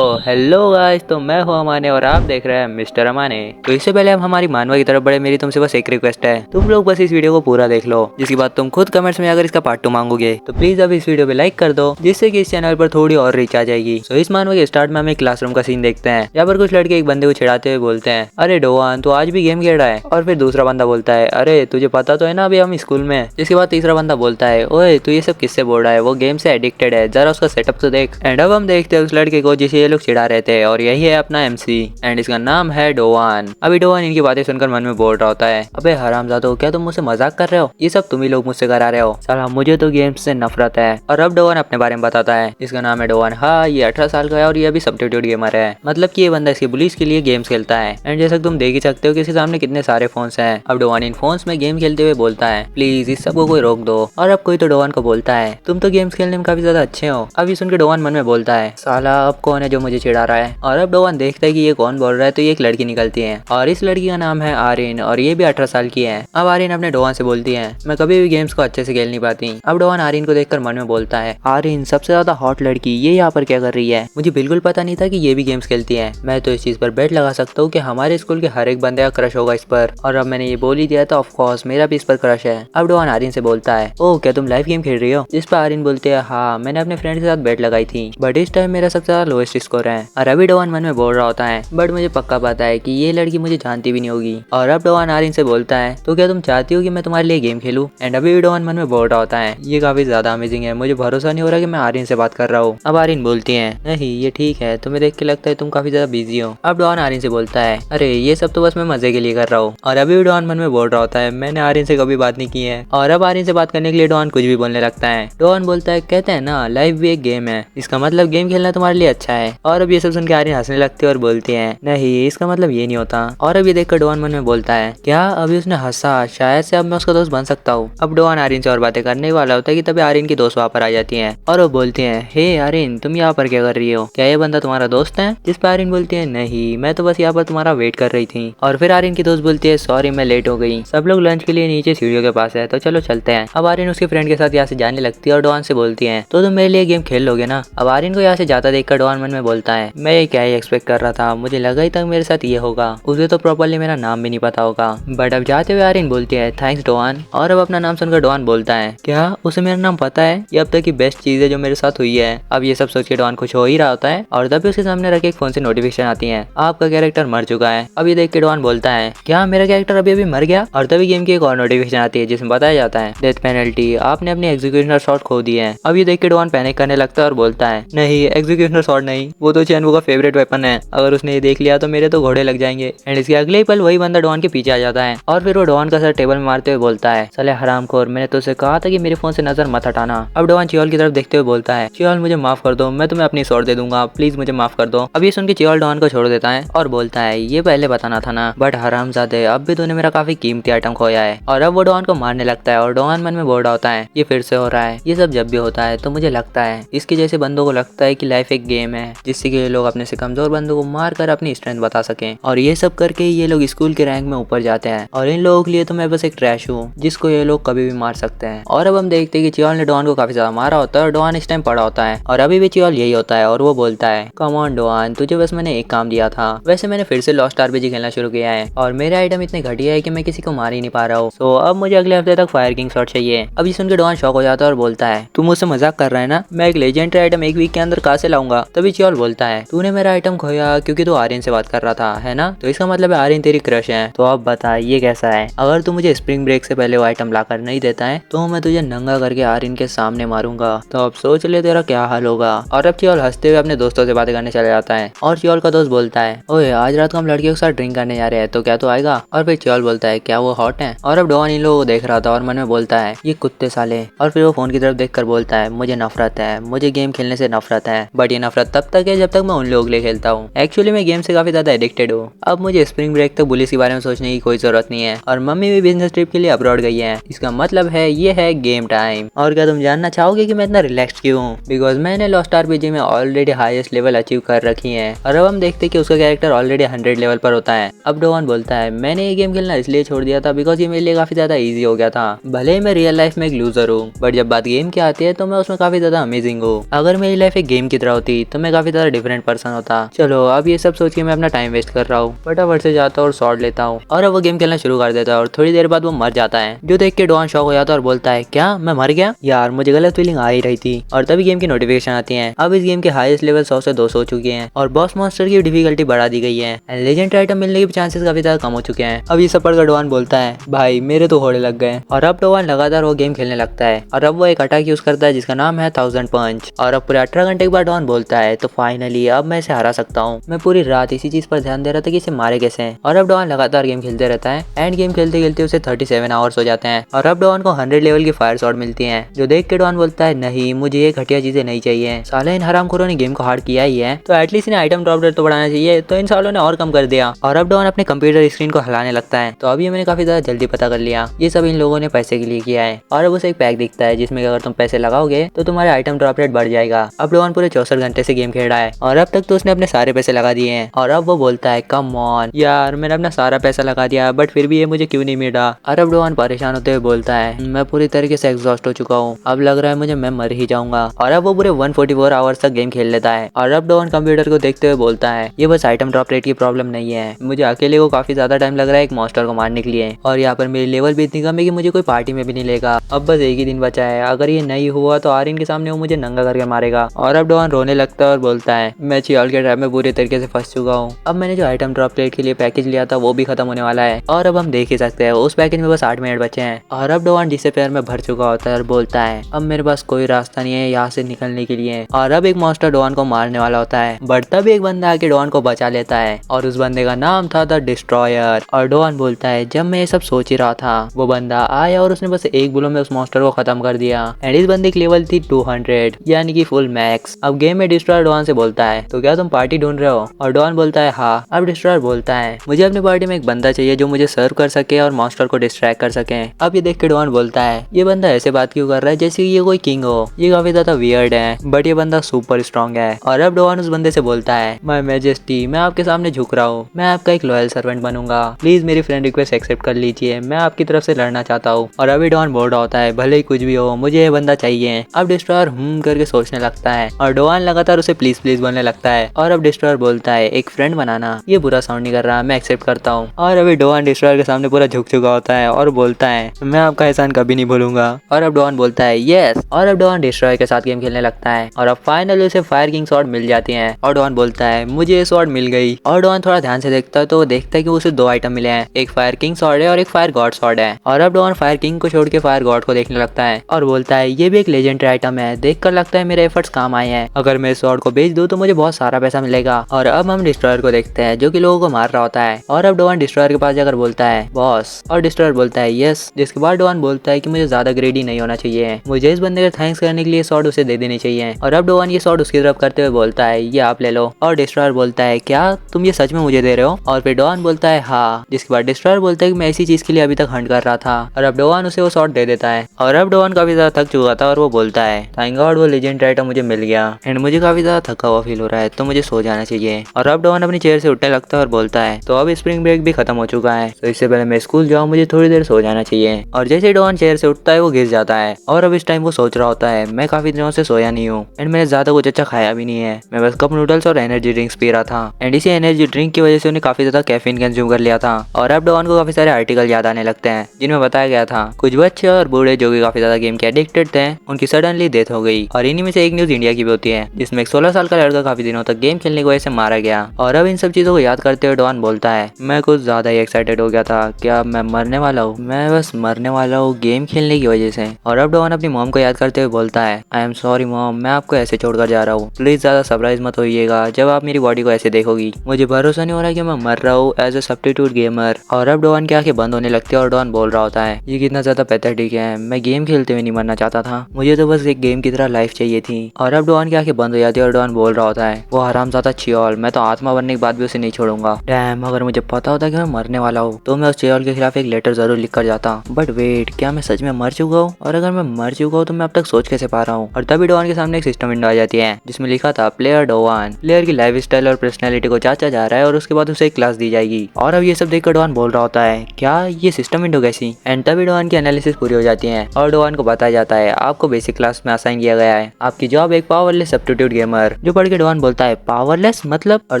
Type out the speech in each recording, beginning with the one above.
तो hello guys, तो मैं हूं अमाने और आप देख रहे हैं मिस्टर अमाने। तो इससे पहले हम हमारी मानवा की तरफ बढ़े, मेरी तुमसे बस एक रिक्वेस्ट है, तुम लोग बस इस वीडियो को पूरा देख लो, जिसकी बात तुम खुद कमेंट्स में अगर इसका पार्ट 2 मांगोगे तो प्लीज अब इस वीडियो पे लाइक कर दो, जिससे कि इस चैनल पर थोड़ी और रीच आ जाएगी। तो इस मानवा के स्टार्ट में हम एक क्लासरूम का सीन देखते हैं, जहाँ पर कुछ लड़के एक बंदे को छिड़ाते हुए बोलते हैं, अरे डोवान तो आज भी गेम खेल रहा है। और फिर दूसरा बंदा बोलता है, अरे तुझे पता तो है ना अभी हम स्कूल में। जिसके बाद तीसरा बंदा बोलता है, ओए तू ये सब किससे बोल रहा है, वो गेम से एडिक्टेड है, जरा उसका सेटअप तो देख। एंड अब हम देखते हैं उस लड़के को जिसे ये लोग चिढ़ा रहे थे, और यही है अपना एमसी एंड इसका नाम है डोवान। अभी डोवान इनकी बातें सुनकर मन में बोल रहा होता है, अबे हरामजादो क्या तुम मुझसे मजाक कर रहे हो, ये सब तुम ही लोग मुझसे करा रहे हो, साला मुझे तो गेम्स से नफरत है। और अब डोवान अपने बारे में बताता है, इसका नाम है डोवान, हाँ ये 18 साल का है और ये अभी सब्स्टिट्यूट गेमर है, मतलब कि ये बंदा इसकी पुलिस के लिए गेम्स खेलता है। एंड जैसा तुम देख ही सकते हो कि इसके सामने कितने सारे फोन्स हैं। अब डोवान इन फोन्स में गेम खेलते हुए बोलता है, प्लीज इस सबको कोई रोक दो। और अब कोई तो डोवान को बोलता है, तुम तो गेम्स खेलने में काफी ज्यादा अच्छे हो। अब ये सुनकर डोवान मन में बोलता है, साला अब कौन है जो मुझे चिढ़ा रहा है। और अब डोवान देखता है कि ये कौन बोल रहा है, तो ये एक लड़की निकलती है और इस लड़की का नाम है आर्यन और ये भी 18 साल की है। अब आर्यन अपने डोवान से बोलती है, मैं कभी भी गेम्स को अच्छे से खेल नहीं पाती। अब डोवान आर्यन को देखकर मन में बोलता है, आर्यन सबसे ज्यादा हॉट लड़की ये यहाँ पर क्या कर रही है, मुझे बिल्कुल पता नहीं था कि ये भी गेम्स खेलती है। मैं तो इस चीज पर बेट लगा सकता हूँ कि हमारे स्कूल के हर एक बंदे का क्रश होगा इस पर, और अब मैंने ये बोल ही दिया तो ऑफ कोर्स मेरा भी इस पर क्रश है। अब डोवान आर्यन से बोलता है, ओ क्या तुम लाइव गेम खेल रही हो। जिस पर आर्यन बोलते हैं, हाँ मैंने अपने फ्रेंड के साथ बेट लगाई थी, बट इस टाइम मेरा सबसे ज्यादा लोएस्ट स्कोर है। और अभी डोवान मन में बोल रहा होता है, बट मुझे पक्का पता है कि ये लड़की मुझे जानती भी नहीं होगी। और अब डोवान आर्यन से बोलता है, तो क्या तुम चाहती हो कि मैं तुम्हारे लिए गेम खेलूं। एंड अभी भी डोवान मन में बोल रहा होता है, ये काफी ज्यादा अमेजिंग है, मुझे भरोसा नहीं हो रहा कि मैं आर्यन से बात कर रहा हूँ। अब आर्यन बोलती है, नहीं ये ठीक है, तुम्हें देख के लगता है तुम काफी ज्यादा बिजी हो। अब डोवान आर्यन से बोलता है, अरे ये सब तो बस मैं मजे के लिए कर रहा हूँ। और अभी भी डोवान मन में बोल रहा होता है, मैंने आर्यन से कभी बात नहीं की है। और अब आर्यन से बात करने के लिए डोवान कुछ भी बोलने लगता है। डोवान बोलता है, कहते हैं ना लाइफ भी एक गेम है, इसका मतलब गेम खेलना तुम्हारे लिए अच्छा है। और अब ये सब सुन के आर्यन हंसने लगती है और बोलती है, नहीं इसका मतलब ये नहीं होता। और अब ये देखकर डोवान मन में बोलता है, क्या अभी उसने हंसा, शायद से अब मैं उसका दोस्त बन सकता हूँ। अब डोवान आर्यन से और बातें करने वाला होता है कि तभी आर्यन की दोस्त वहाँ पर आ जाती है और वो बोलती है, हे आर्यन तुम यहाँ पर क्या कर रही हो, क्या ये बंदा तुम्हारा दोस्त है। जिस पर आर्यन बोलती है, नहीं मैं तो बस यहाँ पर तुम्हारा वेट कर रही थी। और फिर आर्यन की दोस्त बोलती है, सॉरी मैं लेट हो गई, सब लोग लंच के लिए नीचे सीढ़ियों के पास है, तो चलो चलते हैं। अब आर्यन उसके फ्रेंड के साथ यहाँ से जाने लगती है और डोवान से बोलती है, तो तुम मेरे लिए गेम खेल लोगे ना। अब आर्यन को यहाँ से जाता देखकर डोवान मन में बोलता है, मैं क्या ही एक्सपेक्ट कर रहा था, मुझे लगा ही तक मेरे साथ ये होगा, उसे तो प्रॉपर्ली मेरा नाम भी नहीं पता होगा। बट अब जाते हुए आर्यन बोलती है, थैंक्स डोवान। और अब अपना नाम सुनकर डोवान बोलता है, क्या उसे मेरा नाम पता है, ये अब तक की बेस्ट चीज है जो मेरे साथ हुई है। अब ये सब सोच के डोवान खुश हो ही रहा होता है और तभी उसके सामने रखे एक फोन से नोटिफिकेशन आती है, आपका कैरेक्टर मर चुका है। अब ये देख के डोवान बोलता है, क्या मेरा कैरेक्टर अभी अभी मर गया। और तभी गेम की एक और नोटिफिकेशन आती है जिसमें बताया जाता है, डेथ पेनल्टी, आपने अपनी एग्जीक्यूशनर शॉट खो दी है। अब ये देख के डोवान पैनिक करने लगता है और बोलता है, नहीं एग्जीक्यूशनर शॉट नहीं, वो तो चैनवू का फेवरेट वेपन है, अगर उसने ये देख लिया तो मेरे तो घोड़े लग जाएंगे। एंड इसके अगले ही पल वही बंदा डोवान के पीछे आ जाता है और फिर वो डोवान का सर टेबल में मारते हुए बोलता है, साले हरामखोर, मैंने तुझसे कहा था कि मेरे फोन से नजर मत हटाना। अब डोवान चियोल की तरफ देखते हुए बोलता है, चियोल मुझे माफ कर दो, मैं तुम्हें अपनी स्वॉर्ड दे दूंगा, प्लीज मुझे माफ कर दो। अब ये सुन के चियोल डोवान को छोड़ देता है और बोलता है, ये पहले बताना था ना, बट हरामजादे अब भी तूने मेरा काफी कीमती आइटम खोया है। और अब वो डोवान को मारने लगता है और डोवान मन में बोल रहा होता है, ये फिर से हो रहा है, ये सब जब भी होता है तो मुझे लगता है इसके जैसे बंदों को लगता है कि लाइफ एक गेम है, जिससे कि ये लोग अपने से कमजोर बंदों को मार कर अपनी स्ट्रेंथ बता सकें। और ये सब करके ये लोग स्कूल के रैंक में ऊपर जाते हैं और इन लोगों के लिए तो मैं बस एक ट्रैश हूँ जिसको ये लोग कभी भी मार सकते हैं। और अब हम देखते हैं कि चियोल ने डोवान को काफी ज्यादा मारा होता है और डोवान इस टाइम पड़ा होता है और अभी भी चियोल यही होता है और वो बोलता है, कम ऑन डोवान, तुझे बस मैंने एक काम दिया था, वैसे मैंने फिर से लॉस्ट आरपीजी खेलना शुरू किया है और मेरे आइटम इतने घटिया है कि मैं किसी को मार ही नहीं पा रहा हूँ, तो अब मुझे अगले हफ्ते तक फायर किंग शॉट चाहिए। अब ये सुन के डोवान शॉक हो जाता है और बोलता है, तू मुझसे मजाक कर रहा है ना, मैं एक लेजेंडरी आइटम एक वीक के अंदर कहाँ से लाऊंगा। तभी चियोल बोलता है, तूने मेरा आइटम खोया क्योंकि तू आर्यन से बात कर रहा था, है ना, तो इसका मतलब है आर्यन तेरी क्रश है। तो अब बता ये कैसा है, अगर तू मुझे स्प्रिंग ब्रेक से पहले वो आइटम लाकर नहीं देता है तो मैं तुझे नंगा करके आर्यन के सामने मारूंगा, तो अब सोच ले तेरा क्या हाल होगा। और अब चियोल हंसते हुए अपने दोस्तों से बातें करने चले जाता है और चियोल का दोस्त बोलता है, ओए आज रात को हम लड़कियों के साथ ड्रिंक करने जा रहे हैं, तो क्या तू आएगा। और फिर चियोल बोलता है, क्या वो हॉट है। और अब डोवान इन लोगों को देख रहा था और मन में बोलता है, ये कुत्ते साले। और फिर वो फोन की तरफ देखकर बोलता है, मुझे नफरत है, मुझे गेम खेलने से नफरत है, बट ये नफरत तब तक है जब तक मैं उन लोगों के लिए खेलता हूँ। एक्चुअली मैं गेम से काफी ज्यादा एडिक्टेड हूँ। अब मुझे स्प्रिंग ब्रेक तक पुलिस के बारे में सोचने की कोई जरूरत नहीं है और मम्मी भी बिजनेस ट्रिप के लिए अब्रॉड गई है, इसका मतलब है ये है गेम टाइम। और क्या तुम जानना चाहोगे कि मैं इतना रिलैक्स क्यों हूँ, बिकॉज मैंने लॉस्ट आरपीजी में ऑलरेडी हाईएस्ट लेवल अचीव कर रखी है। और अब हम देखते हैं कि उसका कैरेक्टर ऑलरेडी 100 लेवल पर होता है। अब डोवान बोलता है, मैंने ये गेम खेलना इसलिए छोड़ दिया था बिकॉज ये मेरे लिए काफी ज्यादा इजी हो गया था, भले ही मैं रियल लाइफ में एक लूजर हूँ, बट जब बात गेम की आती है तो मैं उसमें काफी ज्यादा अमेजिंग हूँ। अगर मेरी लाइफ एक गेम की तरह होती तो मैं काफी ज्यादा डिफरेंट पर्सन होता। चलो अब ये सब सोच के मैं अपना टाइम वेस्ट कर रहा हूँ, फटाफट से जाता हूँ और शॉट लेता हूँ और अब वो गेम खेलना शुरू कर देता है और थोड़ी देर बाद वो मर जाता है, जो देख के डॉन शॉक हो जाता है और बोलता है क्या मैं मर गया? यार मुझे गलत फीलिंग आ ही रही थी। और तभी गेम की नोटिफिकेशन आती है। अब इस गेम के हाईएस्ट लेवल 100 से 200 हो चुके हैं और बॉस मॉन्स्टर की डिफिकल्टी बढ़ा दी गई है एंड लेजेंडरी आइटम मिलने के चांसेस काफी ज्यादा कम हो चुके हैं। अब ये सब पढ़कर डॉन बोलता है भाई मेरे तो होड़े लग गए। और अब डॉन लगातार वो गेम खेलने लगता है और अब वो एक अटैक यूज करता है जिसका नाम है 1000 पंच। और अब पूरे 18 घंटे के बाद डॉन बोलता है तो फाइनली अब मैं इसे हरा सकता हूँ। मैं पूरी रात इसी चीज पर ध्यान दे रहा था कि इसे मारे कैसे। और अब डॉन लगातार गेम खेलते रहता है एंड गेम खेलते खेलते उसे 37 आवर्स हो जाते हैं। और अब डॉन को 100 लेवल की फायर शॉट मिलती है, जो देख के डॉन बोलता है नहीं मुझे ये घटिया चीजें नहीं चाहिए। साले इन हरामखोरों ने गेम को हार्ड किया ही है तो एटलीस्ट इन्हें आइटम ड्रॉप रेट तो बढ़ाना चाहिए, तो इन सालों ने और कम कर दिया। और अब डॉन अपने कंप्यूटर स्क्रीन को हिलाने लगता है। तो अभी मैंने काफी ज्यादा जल्दी पता कर लिया ये सब इन लोगों ने पैसे के लिए किया है। और अब उसे एक पैक दिखता है जिसमें अगर तुम पैसे लगाओगे तो तुम्हारे आइटम ड्रॉप रेट बढ़ जाएगा। अब डॉन पूरे 64 घंटे से गेम खेल रहा है और अब तक तो उसने अपने सारे पैसे लगा दिए हैं। और अब वो बोलता है कम ऑन यार मैंने अपना सारा पैसा लगा दिया बट फिर भी ये मुझे क्यों नहीं मिला। और अब डॉन परेशान होते हुए बोलता है मैं पूरी तरीके से एग्जॉस्ट हो चुका हूँ, अब लग रहा है मुझे मैं मर ही जाऊंगा। और अब वो पूरे 144 आवर्स तक गेम खेल लेता है। और अब डॉन कंप्यूटर को देखते हुए बोलता है ये बस आइटम ड्रॉप रेट की प्रॉब्लम नहीं है, मुझे अकेले को काफी ज्यादा टाइम लग रहा है एक मॉन्स्टर को मारने के लिए और यहाँ पर मेरी लेवल भी इतनी कम है कि मुझे कोई पार्टी में भी नहीं लेगा। अब बस एक ही दिन बचा है, अगर ये नहीं हुआ तो आर्यन के सामने वो मुझे नंगा करके मारेगा। और अब डॉन रोने लगता है और बोलता है मैं चियाल के ट्रैप में पूरी तरीके से फंस चुका हूँ, अब मैंने जो आइटम ड्रॉप रेट के लिए पैकेज लिया था वो भी खत्म होने वाला है और अब हम देख ही सकते हैं उस पैकेज में बस 8 मिनट बचे हैं। और अब डॉन जिसे पैर में भर चुका होता है और बोलता है अब मेरे पास कोई रास्ता नहीं है यहाँ से निकलने के लिए। और अब एक मॉन्स्टर डॉन को मारने वाला होता है बट तब एक बंदा आके डॉन को बचा लेता है और उस बंदे का नाम था द डिस्ट्रॉयर। और डॉन बोलता है जब मैं ये सब सोच ही रहा था वो बंदा आया और उसने बस एक बुलो में उस मॉन्स्टर को खत्म कर दिया एंड इस बंदे की लेवल थी 200 यानी कि फुल मैक्स। अब गेम में डिस्ट्रॉयर डॉन से बोलता है तो क्या तुम पार्टी ढूंढ रहे हो? और डॉन बोलता है हाँ। अब डिस्ट्रॉयर बोलता है मुझे अपनी पार्टी में एक बंदा चाहिए जो मुझे सर्व कर सके और मॉन्स्टर को डिस्ट्रैक्ट कर सके। अब ये देख के डॉन बोलता है ये बंदा ऐसे बात क्यों कर रहा है जैसे ये कोई किंग हो, ये काफी ज्यादा वियर्ड है बट ये बंदा सुपर स्ट्रॉन्ग है। और अब डॉन उस बंदे से बोलता है माय मैजेस्टी मैं आपके सामने झुक रहा हूँ, मैं आपका एक लॉयल सर्वेंट बनूंगा, प्लीज मेरी फ्रेंड रिक्वेस्ट एक्सेप्ट कर लीजिए, मैं आपकी तरफ से लड़ना चाहता हूँ। और अभी डॉन बोल रहा होता है भले ही कुछ भी हो मुझे ये बंदा चाहिए। अब डिस्ट्रॉयर करके सोचने लगता है और डॉन लगातार उसे प्लीज प्लीज बोलने लगता है। और अब डिस्ट्रॉयर बोलता है एक फ्रेंड बनाना ये बुरा साउंड नहीं कर रहा, मैं एक्सेप्ट करता हूँ। और अभी डॉन डिस्ट्रॉयर के सामने पूरा झुक चुका होता है और बोलता है मैं आपका एहसान कभी नहीं भूलूंगा। और अब डॉन बोलता है यस। और अब डॉन डिस्ट्रॉयर के साथ गेम खेलने लगता है और अब फाइनली उसे फायर किंग स्वॉर्ड मिल जाती है। और डॉन बोलता है मुझे ये स्वॉर्ड मिल गई। और डॉन थोड़ा ध्यान से देखता है तो वो देखता है कि उसे 2 आइटम मिले हैं, एक फायर किंग स्वॉर्ड है और एक फायर गॉड स्वॉर्ड है। और अब डॉन फायर किंग को छोड़ के फायर गॉड को देखने लगता है और बोलता है ये भी एक लेजेंडरी आइटम है, देखकर लगता है मेरे एफर्ट्स काम आए हैं, अगर मैं इस स्वॉर्ड को बेच दूं तो मुझे बहुत सारा पैसा मिलेगा। और अब हम डिस्ट्रॉयर को देखते हैं जो कि लोगों को मार रहा होता है। और अब डॉन डिस्ट्रॉयर के पास जाकर बोलता है बॉस। और डिस्ट्रॉयर बोलता है यस, जिसके बाद डॉन बोलता है कि मुझे ज्यादा ग्रेडी नहीं होना चाहिए, मुझे इस बंदे का थैंक्स करने के लिए स्वॉर्ड उसे दे देनी चाहिए। और अब डॉन ये स्वॉर्ड उसकी तरफ करते हुए बोलता है ये आप ले लो। और डिस्ट्रॉयर बोलता है क्या तुम ये सच में मुझे दे रहे हो? और फिर डॉन बोलता है हाँ, जिसके बाद डिस्ट्रॉयर बोलता है कि मैं इसी चीज के लिए अभी तक हंट कर रहा था। और अब डॉन उसे वो स्वॉर्ड दे देता है। और अब डॉन काफी ज्यादा थक चुका था और वो बोलता है थैंक गॉड वो लेजेंडरी आइटम मुझे मिल गया एंड मुझे काफी ज्यादा थका हुआ फील हो रहा है तो मुझे सो जाना चाहिए। और अब डॉन अपनी चेयर से उठने लगता है और बोलता है तो अब स्प्रिंग ब्रेक भी खत्म हो चुका है तो इससे पहले मैं स्कूल जाऊँ, मुझे थोड़ी देर सो जाना चाहिए। और जैसे डॉन चेयर से उठता है वो गिर जाता है और अब इस टाइम वो सोच रहा होता है मैं काफी दिनों से सोया नहीं हूँ एंड मैंने ज्यादा कुछ अच्छा खाया भी नहीं है, मैं बस कप नूडल्स और एनर्जी ड्रिंक्स पी रहा था एंड इसी एनर्जी ड्रिंक की वजह से उन्हें काफी ज्यादा कैफीन कंज्यूम कर लिया था। और अब डॉन को काफी सारे आर्टिकल याद आने लगते हैं जिनमें बताया गया था कुछ बच्चे और बूढ़े जो कि काफी ज्यादा गेम के एडिक्टेड थे उनकी सडनली डेथ हो गई। और इन्हीं में से एक न्यूज इंडिया की भी होती है जिसमें एक 16 साल का लड़का काफी दिनों तक गेम खेलने की वजह से मारा गया। और अब इन सब चीजों को याद करते हुए डॉन बोलता है मैं कुछ ज्यादा ही एक्साइटेड हो गया था, क्या मैं मरने वाला हूँ, मैं बस मरने वाला हूँ गेम खेलने की वजह से। और अब डॉन अपनी मॉम को याद करते हुए बोलता है आई एम सॉरी मॉम, मैं आपको ऐसे छोड़कर जा रहा हूँ, प्लीज ज्यादा सरप्राइज मत होइएगा जब आप मेरी बॉडी को ऐसे देखोगी, मुझे भरोसा नहीं हो रहा है कि मैं मर रहा हूँ एज ए सब्स्टिट्यूट गेमर। और अब डॉन की आंखें बंद होने लगती है और डॉन बोल रहा होता है ये कितना ज्यादा पैथेटिक है, मैं गेम खेलते हुए नहीं मरना चाहता था, मुझे तो बस एक गेम की तरह लाइफ चाहिए थी। और अब डॉन की आंखें बंद हो जाती है और डॉन बोल रहा होता है वो हरामजादा चियोल, मैं तो आत्मा बनने के बाद भी उसे नहीं छोड़ूंगा। डैम, अगर मुझे पता होता कि मैं मरने वाला हूँ तो मैं उस चियोल के खिलाफ एक लेटर जरूर लिख कर जाता, बट वेट क्या मैं सच में मर चुका हूँ? और अगर मैं मर चुका हूँ तो मैं अब तक सोच कैसे पा रहा हूँ? और तभी डॉन के सामने एक सिस्टम विंडो आ जाती है जिसमें लिखा था प्लेयर डॉन, प्लेयर की लाइफ स्टाइल और पर्सनैलिटी को जांचा जा रहा है और उसके बाद उसे एक क्लास दी जाएगी। और अब ये सब देखकर डॉन बोल रहा होता है क्या ये सिस्टम विंडो कैसी? एंड तभी डॉन की एनालिसिस पूरी हो जाती है और डॉन को बताया जाता है आपको बेसिक क्लास में असाइन किया गया है, आपकी जॉब एक पावरलेस सब्स्टिट्यूट गेमर गेमर। जो पढ़ के डॉन बोलता है पावरलेस मतलब, और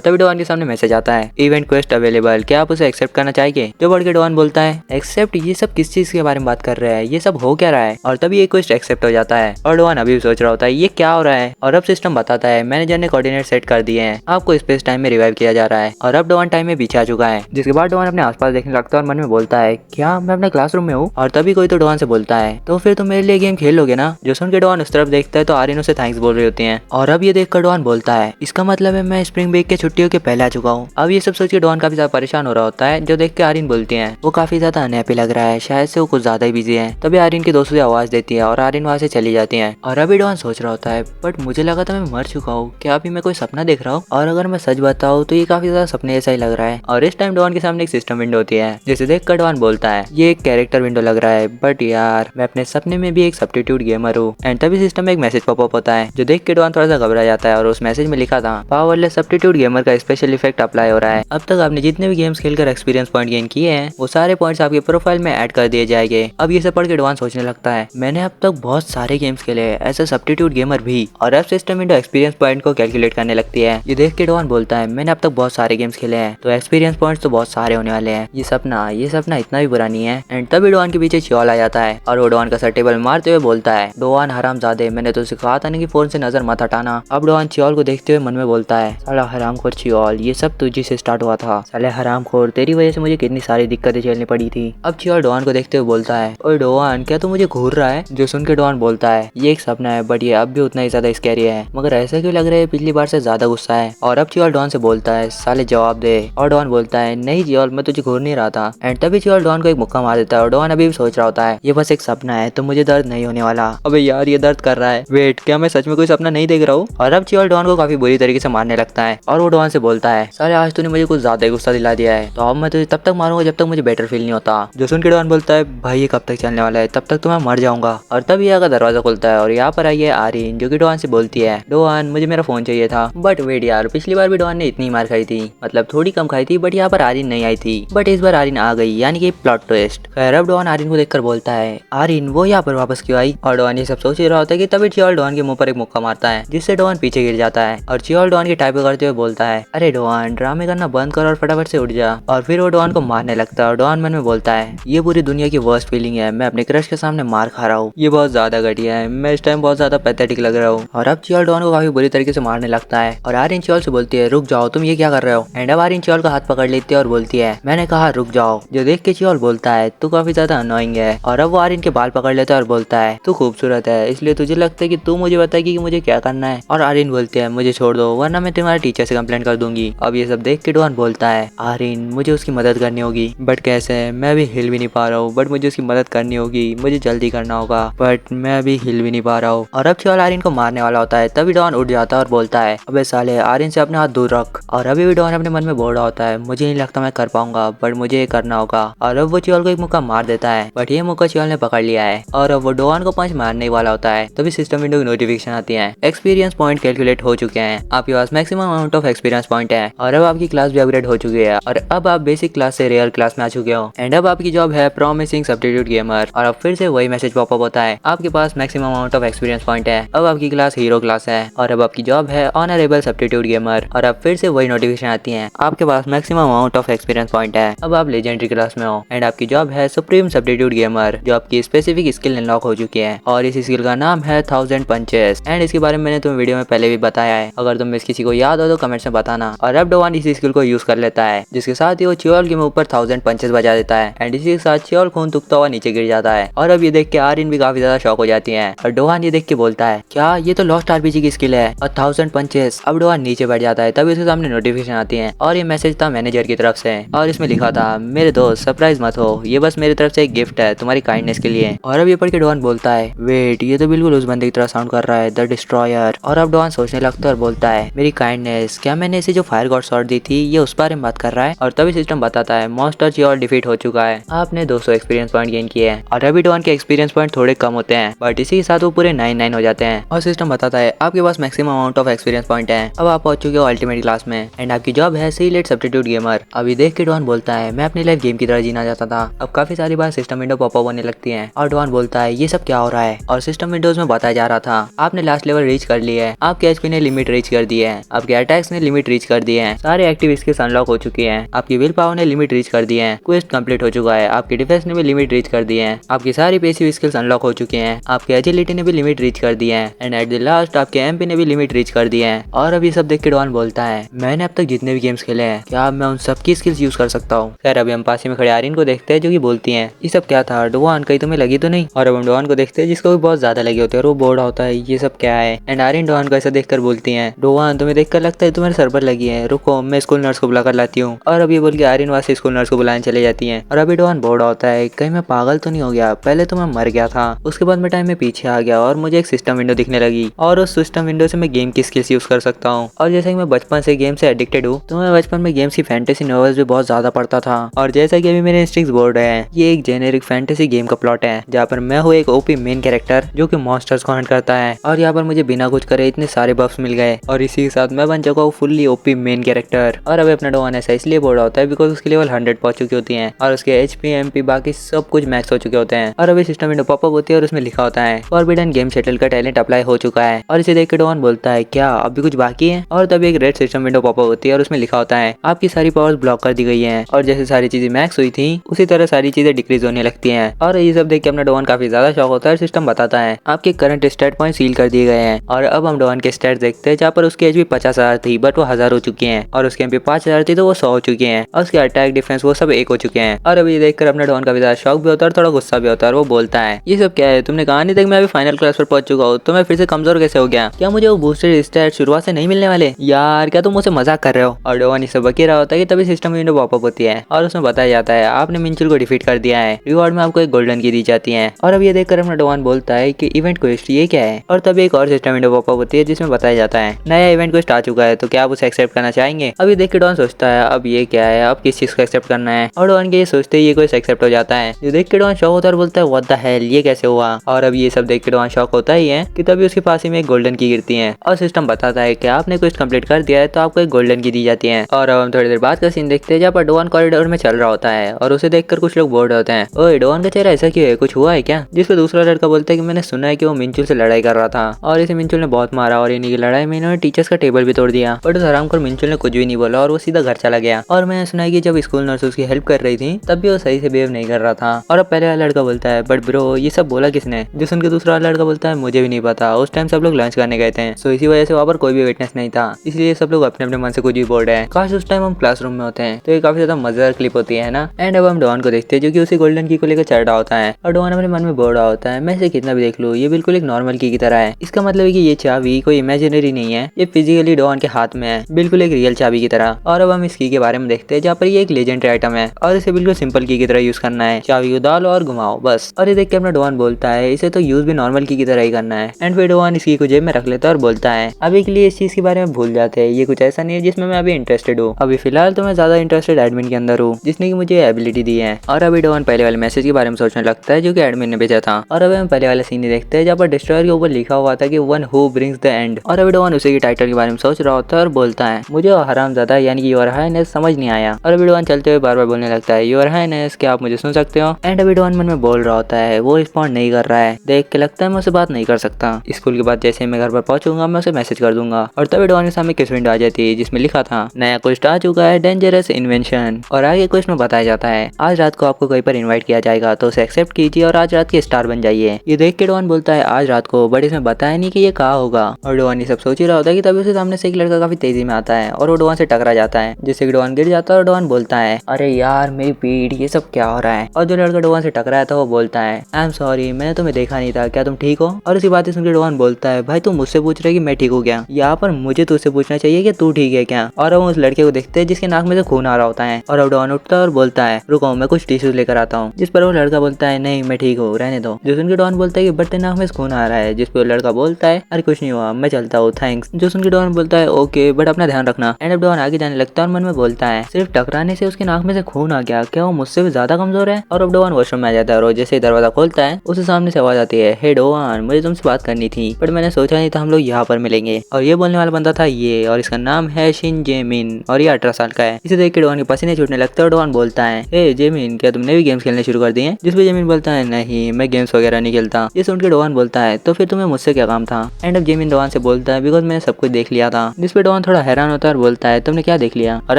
तभी डॉन के सामने मैसेज आता है इवेंट क्वेस्ट अवेलेबल, क्या आप उसे एक्सेप्ट करना चाहेंगे। जो पढ़ के डॉन बोलता है एक्सेप्ट, ये सब किस चीज के बारे में बात कर रहे हैं, ये सब हो क्या रहा है। और तभी ये क्वेस्ट एक्सेप्ट हो जाता है और डॉन अभी भी सोच रहा होता है ये क्या हो रहा है। और अब सिस्टम बताता है मैनेजर ने कोऑर्डिनेट सेट कर दिए हैं, आपको स्पेस टाइम में रिवाइव किया जा रहा है। और अब डॉन टाइम में पीछे आ चुका है। जिसके बाद डॉन अपने आसपास देखने लगता है और मन में बोलता है क्या मैं अपने क्लासरूम में हूँ। और तभी कोई तो डॉन से बोलता है तो फिर तुम मेरे लिए गेम खेल लोगे ना। जो सुन के डॉन उस तरफ देखता है तो आर्यन उसे थैंक्स बोल रही होती है। और अब ये देखकर डॉन बोलता है इसका मतलब है मैं स्प्रिंग ब्रेक के छुट्टियों के पहले आ चुका हूँ। अब ये सब सोच के डॉन काफी ज्यादा परेशान हो रहा होता है। जो देख के आर्यन बोलती है वो काफी ज्यादा अनहैप्पी लग रहा है, शायद से वो कुछ ज्यादा ही बिजी है। तभी आर्यन के दोस्तों से आवाज देती है और आर्यन वहाँ से चली जाती है। और अभी डॉन सोच रहा होता है बट मुझे लगा था मैं मर चुका हूँ, क्या अभी मैं कोई सपना देख रहा हूँ। और अगर मैं सच बताऊँ तो ये काफी ज्यादा सपने जैसा ही लग रहा है। और इस टाइम डॉन के सामने एक सिस्टम विंडो होती है जिसे देख कर डॉन बोलता है ये एक कैरेक्टर विंडो लग रहा है बट यार मैं अपने सपने में भी एक सब्स्टिट्यूट गेमर हूँ। एंड तभी सिस्टम में एक मैसेज पॉपअप होता है जो देख के डॉन थोड़ा सा घबरा जाता है। और उस मैसेज में लिखा था पावरलेस सब्स्टिट्यूट गेमर का स्पेशल इफेक्ट अप्लाई हो रहा है। अब तक आपने जितने भी गेम्स खेलकर एक्सपीरियंस पॉइंट गेन किए हैं वो सारे पॉइंट्स आपके प्रोफाइल में ऐड कर दिए जाएंगे। अब ये सब पढ़ के डॉन सोचने लगता है मैंने अब तक बहुत सारे गेम्स खेले हैं एज अ सब्स्टिट्यूट गेमर भी। और अब सिस्टम विंडो एक्सपीरियंस पॉइंट को कैलकुलेट करने लगती है। ये देख के डॉन बोलता है मैंने अब तक बहुत सारे गेम्स खेले हैं तो एक्सपीरियंस पॉइंट्स तो बहुत सारे होने वाले हैं, ये सपना इतना भी बुरा नहीं है। एंड तभी डॉन के पीछे चियोल आ जाता है और वो डॉन का सर टेबल मारते हुए बोलता है डॉन हरामजादे, मैंने तो कहा था ना कि फोन से नजर मत हटाना। अब डॉन चियोल को देखते हुए मन में बोलता है साला हरामखोर चियोल, ये सब तुझी से स्टार्ट हुआ था, साले हरामखोर, तेरी वजह से मुझे कितनी सारी दिक्कतें झेलनी पड़ी थी। अब चियोल डॉन को देखते हुए बोलता है ओए डॉन क्या तू मुझे घूर रहा है। जो सुन के डॉन बोलता है ये एक सपना है बट ये अब भी उतना ही ज्यादा स्कैरी है, मगर ऐसा क्यों लग रहा है पिछली बार से ज्यादा गुस्सा है। और अब चियोल डॉन से बोलता है साले जवाब दे। और डॉन बोलता है नहीं चियोल मैं तुझे घूर नहीं रहा था। एंड तभी चियोल डॉन को एक मुक्का मार देता है और डॉन अभी भी सोच रहा होता है ये बस एक सपना है तो मुझे दर्द नहीं होने वाला। अबे यार ये दर्द कर रहा है, वेट क्या मैं सच में कोई सपना नहीं देख रहा हूँ। और अब चियोल डॉन को काफी बुरी तरीके से मारने लगता है और वो डॉन से बोलता है साले आज तूने मुझे कुछ ज्यादा ही गुस्सा दिला दिया है तो अब मैं तुझे तब तक मारूंगा जब तक मुझे बेटर फील नहीं होता। जो सुन के डॉन बोलता है भाई ये कब तक चलने वाला है, तब तक तो मैं मर जाऊंगा। और तब यहाँ का दरवाजा खुलता है और यहाँ पर आई है आर्यन जो कि डॉन से बोलती है डॉन मुझे मेरा फोन चाहिए था। बट वेट यार पिछली बार भी डॉन ने इतनी मार खाई थी, मतलब थोड़ी कम खाई थी बट यहाँ पर आर्यन नहीं आई थी, बट इस बार आर्यन आ गई यानी कि प्लॉट ट्विस्ट। खैर अब डॉन आर्यन को देखकर बोलता है आर्यन वो यहाँ पर वापस क्यों आई। और डॉन ये सब सोच ही रहा होता है कि तभी चियोल डॉन के मुंह पर एक मुक्का मारता है जिससे डॉन पीछे गिर जाता है। और चियोल डॉन की टाइप करते हुए बोलता है अरे डॉन ड्रामे करना बंद कर और फटाफट से उठ जा। और फिर वो डॉन को मारने लगता है और डॉन मन में बोलता है ये पूरी दुनिया की वर्स्ट फीलिंग है, मैं अपने क्रश के सामने मार खा रहा हूँ, ये बहुत ज्यादा घटिया है, मैं इस टाइम बहुत ज्यादा पैथेटिक लग रहा हूँ। और अब चियोल डॉन को काफी बुरी तरीके से मारने लगता है और आर्यन चियोल से बोलती है रुक जाओ तुम ये क्या कर रहे हो। एंड अब आर्यन चियोल का हाथ पकड़ लेती है और बोलती है मैंने कहा रुक जाओ। जो देख के चियोल बोलता है तू काफी ज्यादा अनोइंग है। और अब वो आर्यन के बाल पकड़ लेता है और बोलता है तू खूबसूरत है इसलिए तुझे लगता है कि तू मुझे बताएगी कि मुझे क्या करना है। और आर्यन बोलते हैं मुझे छोड़ दो वरना मैं तुम्हारे टीचर से कंप्लेंट कर दूंगी। अब ये सब देख के डॉन बोलता है आर्यन मुझे उसकी मदद करनी होगी बट कैसे, मैं अभी हिल भी नहीं पा रहा हूँ, बट मुझे उसकी मदद करनी होगी, मुझे जल्दी करना होगा बट मैं अभी हिल भी नहीं पा रहा हूँ। और अब चियोल आर्यन को मारने वाला होता है तभी डॉन उठ जाता है और बोलता है अबे साले आर्यन से अपने हाथ दूर रख। और अभी भी डॉन अपने मन में बोल रहा होता है मुझे नहीं लगता मैं कर पाऊंगा बट मुझे ये करना होगा। और अब वो चियोल को एक मुक्का मार देता है बट ये मुक्का चियोल ने पकड़ लिया है और अब वो डॉन को पंच मारने वाला होता है। तभी सिस्टम विंडो की नोटिफिकेशन आती है एक्सपीरियंस पॉइंट कैलकुलेट हो चुके हैं, आपके पास maximum amount of experience point है और अब आपकी क्लास भी अपग्रेड हो चुकी है और अब आप बेसिक क्लास से रेयर क्लास में आ चुके हो। एंड अब आपकी जॉब है प्रॉमिसिंग सब्स्टिट्यूट गेमर। और अब फिर से वही मैसेज पॉपअप होता है आपके पास maximum amount of experience point है, अब आपकी क्लास हीरो क्लास है और अब आपकी जॉब है ऑनरेबल सब्स्टिट्यूट गेमर। और अब फिर से वही नोटिफिकेशन आती है आपके पास maximum amount of experience point है, अब आप लेजेंडरी क्लास में हो एंड आपकी जॉब है सुप्रीम सब्स्टिट्यूट गेमर जो आपकी स्पेसिफिक स्किल अनलॉक हो चुकी है और इस स्किल का नाम है 1000 पंचेस। एंड इसके बारे में मैंने तुम्हें वीडियो में पहले भी बताया है, अगर तुम इस किसी को याद हो तो कमेंट्स में बताना। और अब डॉन इस स्किल को यूज कर लेता है जिसके साथ ही वो चियोल के मुंह पर 1000 पंचेस बजा देता है एंड इसी के साथ चियोल खून तुकता हुआ नीचे गिर जाता है। और अब ये देख के आर्यन भी काफी ज्यादा शॉक हो जाती है और डोहान ये देख के बोलता है क्या ये तो लॉस्ट आरपीजी की स्किल है और 1000 पंचेस। अब डोहान नीचे बैठ जाता है तभी उसके सामने नोटिफिकेशन आती है और ये मैसेज था मैनेजर की तरफ से और इसमें लिखा था मेरे दोस्त सरप्राइज मत हो, ये बस मेरी तरफ से एक गिफ्ट है तुम्हारी काइंडनेस के लिए। और अब ये पढ़ के डोहान बोलता है वेट ये तो बिल्कुल उस बंदे की तरह साउंड कर रहा है द डिस्ट्रॉयर। और अब डोहान सोचने लगता है और बोलता है मेरी काइंडनेस, क्या मैंने इसे जो फायर गॉड शॉट दी थी ये उस बारे में बात कर रहा है। और तभी सिस्टम बताता है मॉन्स्टर चियोल डिफीट हो चुका है, आपने 200 एक्सपीरियंस पॉइंट गेन किए हैं। और अभी डोहान के एक्सपीरियंस पॉइंट थोड़े कम होते हैं बट इसी के साथ वो पूरे 99 हो जाते हैं। और सिस्टम बताता है आपके पास maximum amount of experience point है, अब आप पहुंच चुके हो अल्टीमेट क्लास में एंड आपकी जॉब है सी लेट सब्स्टिट्यूट गेमर। अभी देख के डोहान बोलता है मैं अपनी लाइफ गेम की तरह जीना चाहता था। अब काफी सारी बार सिस्टम विंडो पॉपअप होने लगती है और डोहान बोलता है ये सब क्या हो रहा है। और सिस्टम विंडोज में बताया जा रहा था आपने लास्ट लेवल रीच कर लिया है, आप आपके एचपी ने लिमिट रीच कर दी है, आपके अटैक्स ने लिमिट रीच कर दिए हैं, सारे एक्टिव स्किल्स अनलॉक हो चुकी हैं, आपकी विल पावर ने लिमिट रीच कर दी है, क्वेस्ट कंप्लीट हो चुका है, आपकी डिफेंस ने भी लिमिट रीच कर दी है, आपकी सारी पैसिव स्किल्स अनलॉक हो चुके हैं, आपकी एजिलिटी ने भी लिमिट रीच कर दी है, एंड एट द लास्ट आपके एमपी ने भी लिमिट रीच कर दी है। और अब ये सब देख के डॉन बोलता है, मैंने अब तक जितने भी गेम्स खेले हैं क्या अब मैं उन सबकी स्किल्स यूज कर सकता हूँ। खैर अभी हम पास में खड़े आर्यन को देखते हैं जो कि बोलती है, ये सब क्या था डोवान, कहीं तुम्हें लगी तो नहीं। और अब हम डोवान को देखते हैं जिसको भी बहुत ज्यादा लगे होते हैं और वो बोर्ड होता है, ये सब क्या है। एंड आर्यन डोवान को ऐसा देखकर बोलती है, डोवान तुम्हें देखकर लगता है तुम्हारे सर पर लगी है, रुको मैं स्कूल नर्स को बुला कर लाती हूँ। और अब ये बोल के आर्यन वहाँ से स्कूल नर्स को बुलाने चले जाती है। और अभी डोवान बोर्ड होता है, कहीं मैं पागल तो नहीं हो गया, पहले तो मैं मर गया था, उसके बाद मैं टाइम में पीछे आ गया और मुझे एक सिस्टम विंडो दिखने लगी और उस सिस्टम विंडो से मैं गेम की स्किल्स यूज कर सकता हूँ। और जैसे कि मैं बचपन से गेम से एडिक्टेड हूँ तो मैं बचपन में गेम्स की फैंटेसी नॉवेल्स भी बहुत ज्यादा पढ़ता था। और जैसा कि अभी मेरे इंस्टिंक्ट्स बोर्ड है, ये एक जेनेरिक फैंटेसी गेम का प्लॉट है जहाँ पर मैं हूँ एक ओपी मेन कैरेक्टर जो कि मॉन्स्टर्स को हंट करता है। और यहाँ पर मुझे बिना कुछ करे इतने सारे बफ्स मिल गए और इसी के साथ मैं बन चुका हूँ फुल्ली ओपी मेन कैरेक्टर। और अभी अपना डोवान ऐसा इसलिए बोर्ड होता है बिकॉज उसकी लेवल 100 पहुंच चुकी होती है और उसके एचपी एमपी बाकी सब कुछ मैक्स हो चुके होते हैं। और अभी सिस्टम विंडो पॉपअप होती है और उसमें लिखा होता है फॉरबिडन गेम शटल का टैलेंट अप्लाई हो चुका है। और इसे देख के डोवान बोलता है, क्या अभी कुछ बाकी है। और तभी एक रेड सिस्टम विंडो पॉपअप होती है और उसमें लिखा होता है आपकी सारी पावर्स ब्लॉक कर दी गई है। और जैसे सारी चीजें मैक्स हुई थी उसी तरह सारी चीजें डिक्रीज होने लगती हैं। और ये सब देख के अपना डोवान काफी ज्यादा शौक होता है। सिस्टम बताता है आपके करंट स्टैट पॉइंट सील कर दिए गए हैं। और अब हम डोवान के स्टैट देखते हैं जहाँ पर उसकी एचपी 50,000 थी बट वो 1000 हो चुकी है और उसके एमपी 5000 थी तो वो 100 हो चुके हैं और उसके अटैक डिफेंस वो सब 1 हो चुके हैं। और अभी देखकर अपना डोवान काफी ज्यादा शौक भी होता है और थोड़ा गुस्सा भी होता है और वो बोलता है, ये सब क्या है, तुमने कहा नहीं था मैं अभी फाइनल क्लास पर पहुंच चुका हूँ तो मैं फिर से कमजोर कैसे हो गया, क्या मुझे वो बूस्टेड स्टैट शुरुआत से नहीं मिलने वाले, यार क्या तुम मुझसे मजाक कर रहे हो। और डोवान ये सब बकी रहा होता है कि तभी सिस्टम विंडो पॉपअप होती है और उसमें बताया जाता है आपने मिंचुल को डिफीट कर दिया है, रिवॉर्ड में आपको एक गोल्डन की दी जाती है। और अब ये देखकर अपना डोवान बोलता है कि इवेंट क्वेस्ट ये क्या है। और तभी एक और सिस्टम विंडो पॉपअप होती है जिसमें बताया जाता है नया इवेंट क्वेस्ट आ चुका है तो क्या आप उसे एक्सेप्ट करना चाहेंगे। अब ये देख के डोवान सोचता है अब ये क्या है, अब किस चीज को एक्सेप्ट करना है। और डोवान के ये सोचते ही ये क्वेस्ट एक्सेप्ट हो जाता है। जो देख के डोवान शॉक होता है और बोलता है व्हाट द हेल, ये कैसे हुआ। और अब ये सब देख के डोवान शॉक होता ही है कि तभी उसके पास ही में एक गोल्डन की गिरती है और सिस्टम बताता है कि आपने क्वेस्ट कंप्लीट कर दिया है तो आपको एक गोल्डन की दी जाती है। और अब हम थोड़ी देर बाद का सीन देखते हैं जहाँ पर डोवान कॉरिडोर में चल रहा होता है और उसे देखकर कुछ लोग बोर्ड होते हैं, ओए डोवान का चेहरा ऐसा क्यों है, कुछ हुआ है क्या। जिसपे दूसरा लड़का बोलता है कि मैंने सुना है कि वो मिंचुल से लड़ाई कर रहा था और इसे मिंचुल ने बहुत मारा और इन्हीं की लड़ाई में इन्होंने टीचर्स का टेबल भी तोड़ दिया। बट उस हरामखोर मिंचुल ने कुछ भी नहीं बोला और वो सीधा घर चला गया। और मैंने सुना है कि जब स्कूल नर्स उसकी हेल्प कर रही थी तब भी वो सही से बिहेव नहीं कर रहा था। और अब पहले वाला लड़का बोलता है बट ब्रो ये सब बोला किसने। जो सुन के दूसरा वाला लड़का बोलता है मुझे भी नहीं पता, उस टाइम सब लोग लंच करने गए थे सो इसी वजह से वहाँ पर कोई भी विटनेस नहीं था, इसलिए सब लोग अपने अपने मन से कुछ भी बोल रहे हैं। काश उस टाइम हम क्लासरूम में होते हैं तो ये काफी ज्यादा मजेदार क्लिप होती है ना। एंड अब हम डोवान को देखते हैं जो कि उसी गोल्डन की को लेकर चढ़ रहा होता है और डोवान अपने मन में बोल रहा होता है मैं इसे कितना भी देख लूँ ये बिल्कुल एक नॉर्मल की तरह है। इसका मतलब है कि ये चाबी कोई इमेजिनरी नहीं है, ये फिजिकली डोवान के हाथ में है, बिल्कुल एक रियल चाबी की तरह। और अब हम इस की के बारे में देखते हैं जहाँ पर ये एक लेजेंडरी आइटम है और इसे बिल्कुल सिंपल की तरह यूज करना है, चाबी को डालो और घुमाओ बस। और ये देख के अपना डोवान बोलता है इसे तो यूज भी नॉर्मल की तरह ही करना है। एंड फिर डोवान इस की को जेब में रख लेता है और बोलता है अभी के लिए इस चीज के बारे में भूल जाते हैं, ये कुछ ऐसा नहीं है जिसमें मैं अभी इंटरेस्टेड हूँ, अभी फिलहाल तो मैं ज्यादा इंटरेस्टेड एडमिन के अंदर हूँ जिसने की मुझे एबिलिटी दी है। और अभी डोवान पहले वाले मैसेज के बारे में सोचने लगता है जो कि एडमिन ने भेजा था। और अभी हम पहले वाला सीन देखते हैं जहाँ पर डिस्ट्रॉयर के ऊपर लिखा हुआ था कि one who brings the end. और अभी डोवान उसी के टाइटल के बारे में सोच रहा होता है और बोलता है मुझे हरामजादा यानी कि योर हाईनेस समझ नहीं आया। और अभी डोवान चलते हुए बार बार बोलने लगता है योर हाईनेस क्या आप मुझे सुन सकते हो। एंड अभी डोवान मन में बोल रहा होता है वो रिस्पॉन्ड नहीं कर रहा है, देख के लगता है मैं उससे बात नहीं कर सकता, स्कूल के बाद जैसे मैं घर पर पहुंचूंगा मैं उसे मैसेज कर दूंगा। और तभी डोवान के सामने किस विंडो आ जाती है जिसमें लिखा था नया क्वेस्ट आ चुका है डेंजरस इन्वेंशन। और आगे क्वेस्ट में बताया जाता है आज रात को आपको कहीं पर इन्वाइट किया जाएगा तो उसे एक्सेप्ट कीजिए और आज रात के स्टार बन जाइए। ये देख के डोवान बोलता है आज रात को, बट इसमें बताया नहीं कि ये कहाँ होगा। और डोवान ये सब सोच ही रहा होता है कि तभी उसके सामने से एक लड़का काफी तेजी में आता है और वो डोवान से टकरा जाता है जिससे कि डोवान गिर जाता है। और डोवान बोलता है अरे यार मेरी पीठ, ये सब क्या हो रहा है। और जो लड़का डोवान से टकराया था वो बोलता है आई एम सॉरी मैंने तुम्हें देखा नहीं था, क्या तुम ठीक हो। और उसी बातें सुनकर डोवान बोलता है भाई तुम मुझसे पूछ रहे कि मैं ठीक हूँ क्या, यहाँ पर मुझे तुझसे पूछना चाहिए कि तू ठीक है क्या। और हम उस लड़के को देखते हैं जिसके नाक में से खून आ रहा होता है। और अब डोवान उठता है और बोलता है रुको मैं कुछ टिश्यूज लेकर आता हूँ। जिस पर वो लड़का बोलता है नहीं मैं ठीक हूँ रहने दो। जो सुनकर डोवान बोलता है कि बट तेरे नाक में से खून आ रहा है। जिस पर लड़का बोलता है अरे कुछ नहीं हुआ मैं चलता हूँ थैंक्स। जो सुनकर डोवान बोलता है ओके बट अपना ध्यान रखना। एंड अब डोवान आगे जाने लगता है और मन में बोलता है सिर्फ टकराने से उसकी नाक में से खून आ गया, क्या वो मुझसे भी ज्यादा कमजोर है। और अब डोवान वॉशरूम में आ जाता है और जैसे ही दरवाजा खोलता है उसके सामने से आवाज आती है हे डोवान मुझे तुमसे बात करनी थी बट मैंने सोचा नहीं था हम लोग यहाँ पर मिलेंगे। और ये बोलने वाला बंदा था ये, और इसका नाम है शिन जेमिन और ये 18 साल का है। इसे देख के डोवान के पसीने छूटने लगता है और डोवान बोलता है हे जेमिन क्या तुमने भी गेम्स खेलने शुरू कर दिए। जिस पे जेमिन बोलता है नहीं मैं गेम्स वगैरह नहीं खेलता। ये सुन के डोवान बोलता है तो फिर तुम्हें मुझसे क्या काम था। एंड अब जेमिन डोवान से बोलता है बिकॉज मैंने सब कुछ देख लिया था। जिस पे डॉन थोड़ा हैरान होता है और बोलता है तुमने क्या देख लिया। और